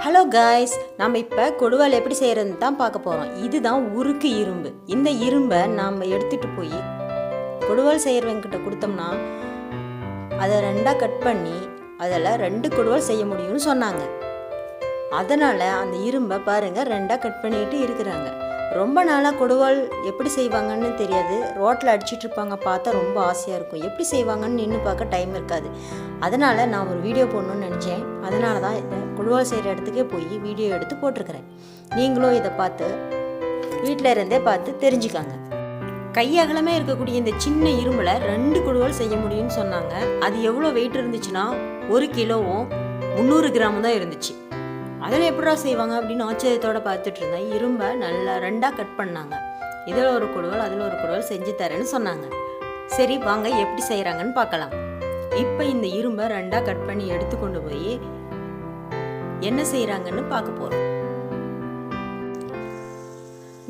Hello guys, நம்ம இப்போ கொடுவால் எப்படி செய்கிறதுன்னு தான் பார்க்க போகிறோம். இதுதான் உருக்கு இரும்பு. இந்த இரும்பை நாம் எடுத்துகிட்டு போய் கொடுவால் செய்கிறவங்கிட்ட கொடுத்தோம்னா அதை ரெண்டாக கட் பண்ணி அதில் 2 கொடுவால் செய்ய முடியும்னு சொன்னாங்க. அதனால் அந்த இரும்பை பாருங்கள் ரெண்டாக கட் பண்ணிட்டு இருக்கிறாங்க. ரொம்ப நாளாக கொடுவால் எப்படி செய்வாங்கன்னு தெரியாது. ரோட்டில் அடிச்சிட்டு இருப்பாங்க, பார்த்தா ரொம்ப ஆசையாக இருக்கும். எப்படி செய்வாங்கன்னு நின்று பார்க்க டைம் இருக்காது. அதனால் நான் ஒரு வீடியோ போடணுன்னு நினச்சேன். அதனால தான் இதை கொடுவால் செய்கிற இடத்துக்கே போய் வீடியோ எடுத்து போட்டிருக்கிறேன். நீங்களும் இதை பார்த்து வீட்டில் இருந்தே பார்த்து தெரிஞ்சுக்காங்க. கையகலமே இருக்கக்கூடிய இந்த சின்ன இரும்பில் 2 கொடுவால் செய்ய முடியும்னு சொன்னாங்க. அது எவ்வளோ வெயிட் இருந்துச்சுன்னா 1 கிலோவும் 300 கிராம் தான் இருந்துச்சு. அதில் எப்படா செய்வாங்க அப்படின்னு ஆச்சரியத்தோடு பார்த்துட்டு இருந்தேன். இரும்பை நல்லா 2ஆக கட் பண்ணாங்க. இதில் ஒரு கொடுவால் அதில் ஒரு கொடுவால் செஞ்சு தரேன்னு சொன்னாங்க. சரி வாங்க எப்படி செய்கிறாங்கன்னு பார்க்கலாம். இப்போ இந்த இரும்பை 2ஆக கட் பண்ணி எடுத்து கொண்டு போய் என்ன செய்கிறாங்கன்னு பார்க்க போகிறோம்.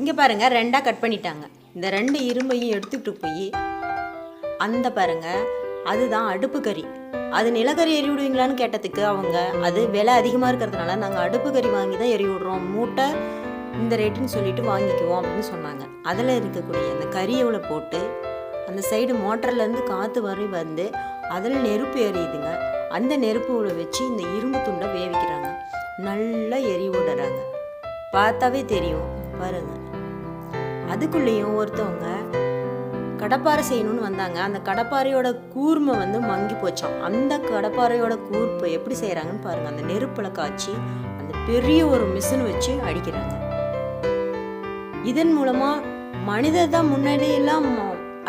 இங்கே பாருங்கள் 2ஆக கட் பண்ணிட்டாங்க. இந்த 2 இரும்பையும் எடுத்துக்கிட்டு போய் அந்த பாருங்கள் அதுதான் அடுப்பு கறி. அது நிலக்கரி எரி விடுவீங்களான்னு கேட்டதுக்கு அவங்க அது விலை அதிகமாக இருக்கிறதுனால நாங்கள் அடுப்பு கறி வாங்கி தான் எரி விடுறோம், மூட்டை இந்த ரேட்டுன்னு சொல்லிட்டு வாங்கிக்குவோம் அப்படின்னு சொன்னாங்க. அதில் இருக்கக்கூடிய அந்த கறியவுளை போட்டு அந்த சைடு மோட்டர்லேருந்து காற்று வரை வந்து அதில் நெருப்பு எரியுதுங்க. அந்த நெருப்பு வச்சு இந்த இரும்பு துண்டை வேவிக்கிறாங்க. நல்லா எரி விடுறாங்க, பார்த்தாவே தெரியும் பாருங்க. அதுக்குள்ளேயும் ஒருத்தவங்க கடப்பாரை செய்யணும்னு வந்தாங்க. அந்த கடப்பாறையோட கூர்மை மங்கி போச்சான். அந்த கடப்பாறையோட கூர்ப்பை எப்படி செய்கிறாங்கன்னு பாருங்கள். அந்த நெருப்பில் காய்ச்சி அந்த பெரிய ஒரு மிஷின் வச்சு அடிக்கிறாங்க. இதன் மூலமாக மனிதர் தான் முன்னாடியெல்லாம்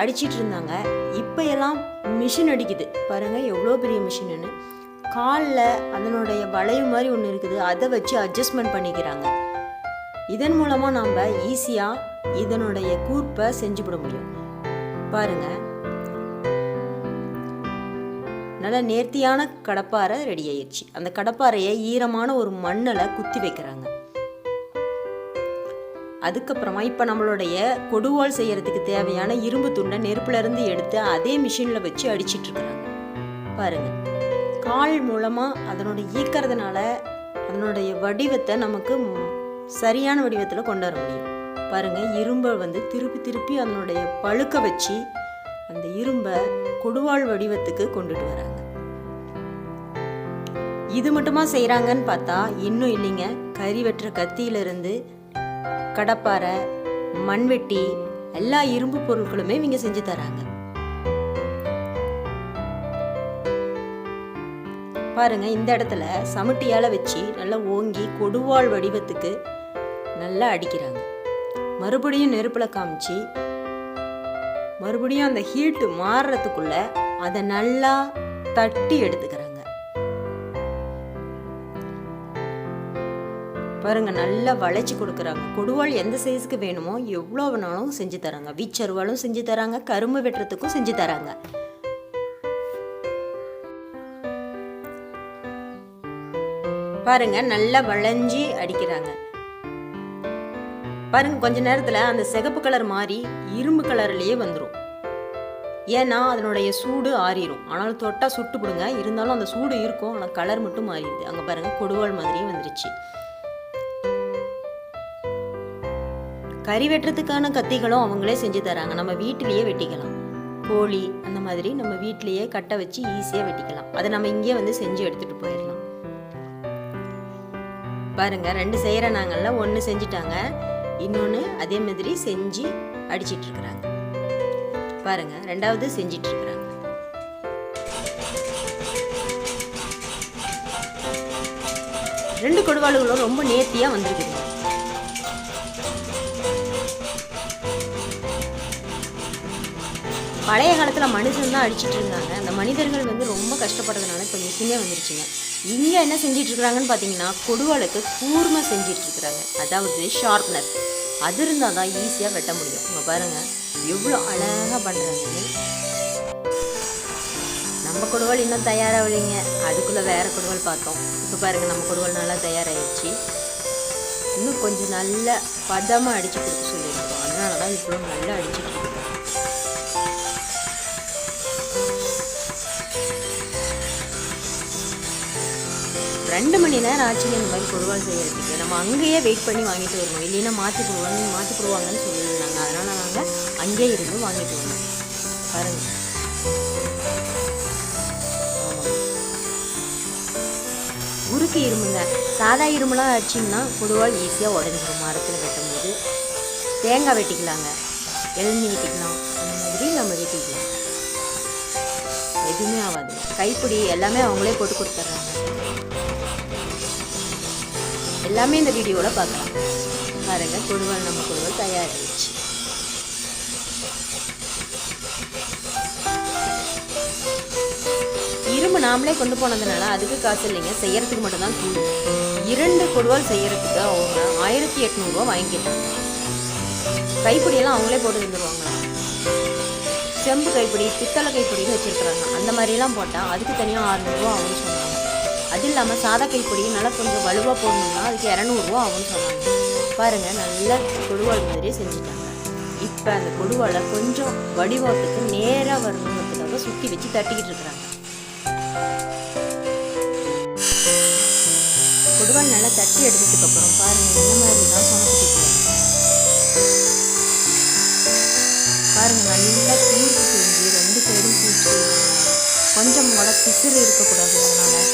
அடிச்சிட்டு இருந்தாங்க. இப்போ எல்லாம் மிஷின் அடிக்குது பாருங்கள், எவ்வளோ பெரிய மிஷின்னு. காலில் அதனுடைய வளைவு மாதிரி ஒன்று இருக்குது, அதை வச்சு அட்ஜஸ்ட்மெண்ட் பண்ணிக்கிறாங்க. இதன் மூலமாக நம்ம ஈஸியாக இதனுடைய கூர்ப்பை செஞ்சுவிட முடியும். பாருங்க, நல்ல நேர்த்தியான கடப்பாரை ரெடி ஆயிடுச்சு. அந்த கடப்பாறையை ஈரமான ஒரு மண்ணில் குத்தி வைக்கிறாங்க. அதுக்கப்புறமா இப்போ நம்மளுடைய கொடுவால் செய்யறதுக்கு தேவையான இரும்பு துண்டை நெருப்புல இருந்து எடுத்து அதே மிஷினில் வச்சு அடிச்சிட்டு இருக்கிறாங்க. பாருங்க, கால் மூலமாக அதனுடைய ஈக்கிறதுனால அதனுடைய வடிவத்தை நமக்கு சரியான வடிவத்தில் கொண்டு வர முடியும். பாருங்க, இரும்பை திருப்பி திருப்பி அதனுடைய பழுக்க வச்சு அந்த இரும்பை கொடுவாள் வடிவத்துக்கு கொண்டுட்டு வராங்க. இது மட்டுமா செய்கிறாங்கன்னு பார்த்தா இன்னும் இல்லைங்க. கறி வெட்டுற கத்தியிலிருந்து கடப்பாரை, மண்வெட்டி, எல்லா இரும்பு பொருட்களுமே இவங்க செஞ்சு தராங்க. பாருங்க, இந்த இடத்துல சமட்டியால வச்சு நல்லா ஓங்கி கொடுவாள் வடிவத்துக்கு நல்லா அடிக்கிறாங்க. மறுபடியும் நெருப்பில் காமிச்சு மறுபடியும் அந்த ஹீட்டு மாறுறதுக்குள்ள அதை நல்லா தட்டி எடுத்துக்கிறாங்க. பாருங்க, நல்லா வளைச்சி கொடுக்குறாங்க. கொடுவாள் எந்த சைஸுக்கு வேணுமோ எவ்வளோ வேணாலும் செஞ்சு தராங்க. வீச்சருவாலும் செஞ்சு தராங்க, கரும்பு வெட்டுறதுக்கும் செஞ்சு தராங்க. பாருங்க, நல்லா வளைஞ்சி அடிக்கிறாங்க. பாருங்க, கொஞ்ச நேரத்தில் அந்த சிகப்பு கலர் மாறி இரும்பு கலர்லேயே வந்துடும். ஏன்னா அதனுடைய சூடு ஆறிடும். ஆனாலும் தொட்டா சுட்டு பிடுங்க, இருந்தாலும் அந்த சூடு இருக்கும், ஆனால் கலர் மட்டும் மாறிடுது. அங்கே பாருங்க, கொடுவாள் மாதிரியே வந்துருச்சு. கறி வெட்டுறதுக்கான கத்திகளும் அவங்களே செஞ்சு தராங்க. நம்ம வீட்டிலேயே வெட்டிக்கலாம். கோழி அந்த மாதிரி நம்ம வீட்டிலேயே கட்டை வச்சு ஈஸியாக வெட்டிக்கலாம். அதை நம்ம இங்கே செஞ்சு எடுத்துகிட்டு போயிடலாம். பாருங்க, 2 செய்கிற நாங்கள்ல 1 செஞ்சுட்டாங்க, இன்னொன்று அதே மாதிரி செஞ்சு அடிச்சிட்டு இருக்கிறாங்க. பாருங்க, 2வது செஞ்சிட்டு இருக்கிறாங்க. ரெண்டு கொடுவாளுகளும் ரொம்ப நேர்த்தியா வந்திருக்குது. பழைய காலத்தில் மனுஷன் தான் அடிச்சிட்டு இருந்தாங்க. அந்த மனிதர்கள் ரொம்ப கஷ்டப்படுறதுனால இப்போ மிஷினே வந்துருச்சுங்க. இங்கே என்ன செஞ்சிட்டு இருக்கிறாங்கன்னு பார்த்தீங்கன்னா, கொடுவாளுக்கு கூர்மை செஞ்சிட்டு இருக்கிறாங்க. அதாவது ஷார்ப்னஸ் அது இருந்தால் தான் ஈஸியாக வெட்ட முடியும். இங்கே பாருங்கள் எவ்வளோ அழகாக பண்ணுறாங்கன்னு. நம்ம கொடுவாள் இன்னும் தயாராகலைங்க, அதுக்குள்ளே வேறு கொடுவாள் பார்த்தோம். இப்போ பாருங்கள், நம்ம கொடுவாள் நல்லா தயாராகிடுச்சு. இன்னும் கொஞ்சம் நல்ல பதமாக அடித்து கொடுக்க சொல்லியிருக்கோம். அதனால தான் இவ்வளோ நல்லா அடிச்சுட்டு இருக்கோம். 2 மணி நேரம் ஆச்சுங்க இந்த மாதிரி கொடுவாள் செய்யறதுக்கு. நம்ம அங்கேயே வெயிட் பண்ணி வாங்கிட்டு வரணும், இல்லைன்னா மாற்றி போடுவாங்கன்னு சொல்லியிருந்தாங்க. அதனால் நாங்கள் அங்கேயே இருந்து வாங்கிட்டு வரணும். பாருங்கள், உருக்கு இரும்புங்க. சாதா இரும்புலாம் அடிச்சிங்கன்னா கொடுவாள் ஈஸியாக உடஞ்சிடும். மரத்தில் வெட்டும்போது தேங்காய் வெட்டிக்கலாங்க, இளநீ வெட்டிக்கலாம், அந்த மாதிரி நம்ம வெட்டிக்கலாம், எதுவுமே ஆகாது. கைப்பிடி எல்லாமே அவங்களே போட்டு கொடுத்துட்றாங்க. எல்லாமே இந்த வீடியோவில் பார்க்கலாம். பாருங்க, நம்ம கொடுவாள் தயாராகிடுச்சு. இரும்பு நாமளே கொண்டு போனதுனால அதுக்கு காசு இல்லைங்க, செய்யறதுக்கு மட்டும்தான் கூலி. 2 கொடுவாள் செய்யறதுக்கு அவங்க 1800 ரூபா வாங்கிக்கிட்டாங்க. கைப்பிடியெல்லாம் அவங்களே போட்டு தந்துடுவாங்களா. செம்பு கைப்பிடி, பித்தளை கைப்பிடின்னு வச்சுருக்குறாங்க. அந்த மாதிரிலாம் போட்டால் அதுக்கு தனியாக 600 ரூபா ஆகும்னு சொன்னாங்க. அது இல்லாமல் சாதா கைப்பிடி நல்லா கொஞ்சம் வலுவாக போடணும்னா அதுக்கு 200 ரூபா ஆகும்னு சொன்னாங்க. பாருங்கள், நல்லா கொடுவாள் மாதிரியே செஞ்சுட்டாங்க. இப்போ அந்த கொடுவாளை கொஞ்சம் வடிவாட்டுக்கு நேராக வரணுங்கிறதுக்காக சுற்றி வச்சு தட்டிக்கிட்டு இருக்கிறாங்க. கொடுவாள் நல்லா தட்டி எடுத்ததுக்கப்புறம் பாருங்கள், இந்த மாதிரி தான் சொனக்கிட்டு பாருங்கள். நல்லா கூர்த்து செஞ்சு 2 சைடும் பூச்சி கொஞ்சம் கூட பிசுறு இருக்கக்கூடாது. அதனால்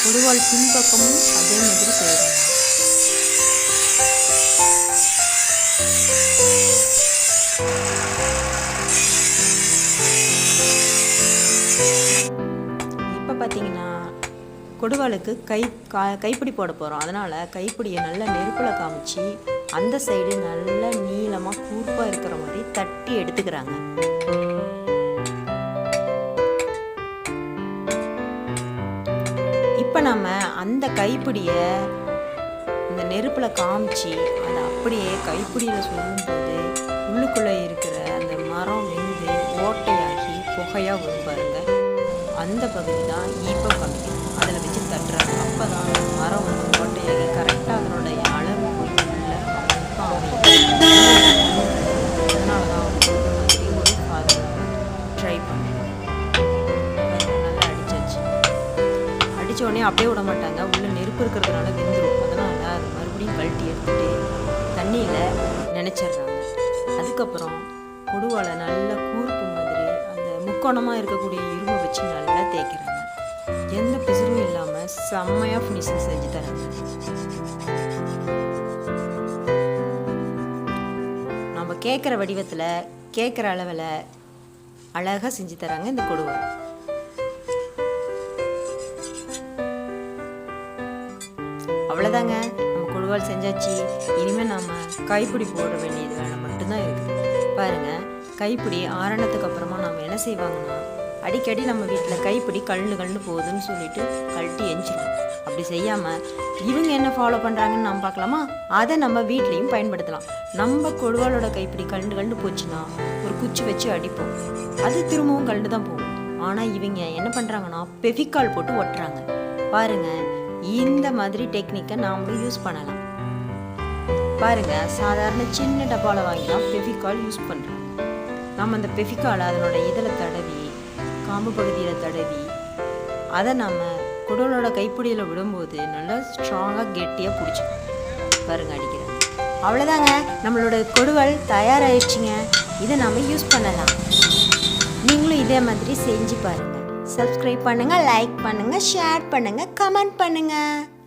கொடுவாள் பின்பக்கமும் அதே மாதிரி செய்கிறாங்க. இப்போ பார்த்தீங்கன்னா கொடுவாளுக்கு கைப்பிடி போட போகிறோம். அதனால் கைப்பிடியை நல்லா நெருப்பில் காமிச்சு அந்த சைடு நல்லா நீளமாக கூர்ப்பாக இருக்கிற மாதிரி தட்டி எடுத்துக்கிறாங்க. இப்போ நம்ம அந்த கைப்பிடியை இந்த நெருப்பில் காமிச்சு அதை அப்படியே கைப்பிடியில் சொல்லும்போது உள்ளுக்குள்ளே இருக்கிற அந்த மரம் வெந்து ஓட்டையாகி புகையாக வரும் பாருங்க. அந்த பகுதி தான் ஈப்பம் காமிக்கணும். அதில் வச்சு தட்டுறாங்க. அப்போ தான் மரம் வந்து ஓட்டையாகி கரெக்டாக அதனுடைய அளவு போய் உள்ள அதனால தான் அவங்க ஒரு ஃபாதர் ட்ரை பண்ணுறேன். நல்லா அடிச்சாச்சு. அடித்த உடனே அப்படியே விட மாட்டாங்க, உள்ளே நெருப்பு இருக்கிறதுனால வெந்துடும். அதனால் அது மறுபடியும் கழட்டி எடுத்துகிட்டு தண்ணியில் நினச்சிட்றாங்க. அதுக்கப்புறம் கொடுவாளை நல்லா கூர்ப்பு மாதிரி அந்த முக்கோணமாக இருக்கக்கூடிய இரும்பை வச்சு நல்லா தேய்க்கிறாங்க. எந்த பிசுறும் இல்லாமல் செம்மையாக ஃபினிஷிங் செஞ்சு தராங்க. நம்ம கேட்குற வடிவத்தில் கேட்குற அளவில் அழகாக செஞ்சு தராங்க இந்த கொடுவாள். அவ்வளோதாங்க, நம்ம கொடுவாள் செஞ்சாச்சு. இனிமேல் நம்ம கைப்பிடி போட வேண்டியது வேலை மட்டும்தான் இருக்குது. பாருங்கள், கைப்பிடி ஆரணத்துக்கு அப்புறமா நம்ம என்ன செய்வாங்கன்னா, அடிக்கடி நம்ம வீட்டில் கைப்பிடி கழுந்து போகுதுன்னு சொல்லிட்டு கழட்டி எஞ்சிடும். அப்படி செய்யாமல் இவங்க என்ன ஃபாலோ பண்ணுறாங்கன்னு நம்ம பார்க்கலாமா? அதை நம்ம வீட்லேயும் பயன்படுத்தலாம். நம்ம கொடுவாளோட கைப்பிடி கழுந்து போச்சுன்னா ஒரு குச்சி வச்சு அடிப்போம், அது திரும்பவும் கழுந்து தான் போகும். ஆனால் இவங்க என்ன பண்ணுறாங்கன்னா பெவிகால் போட்டு ஒட்டுறாங்க. பாருங்கள், இந்த மாதிரி டெக்னிக்கை நாமளும் யூஸ் பண்ணலாம். பாருங்கள், சாதாரண சின்ன டப்பாவில் வாங்கி தான் பெவிகால் யூஸ் பண்ணுறாங்க. நம்ம அந்த பெவிகாலை அதனோட இதில் தடவி காம்பு பகுதியில் தடவி அதை நம்ம கொடுவாளோட கைப்பிடியில் விடும்போது நல்லா ஸ்ட்ராங்காக கெட்டியாக பிடிச்சிக்கும். பாருங்கள், அடிக்கிறாங்க. அவ்வளோதாங்க, நம்மளோட கொடுவாள் தயாராகிடுச்சிங்க. இதை நம்ம யூஸ் பண்ணலாம். நீங்களும் இதே மாதிரி செஞ்சு பாருங்கள். சப்ஸ்கிரைப் பண்ணுங்கள், லைக் பண்ணுங்கள், ஷேர் பண்ணுங்கள், கமெண்ட் பண்ணுங்கள்.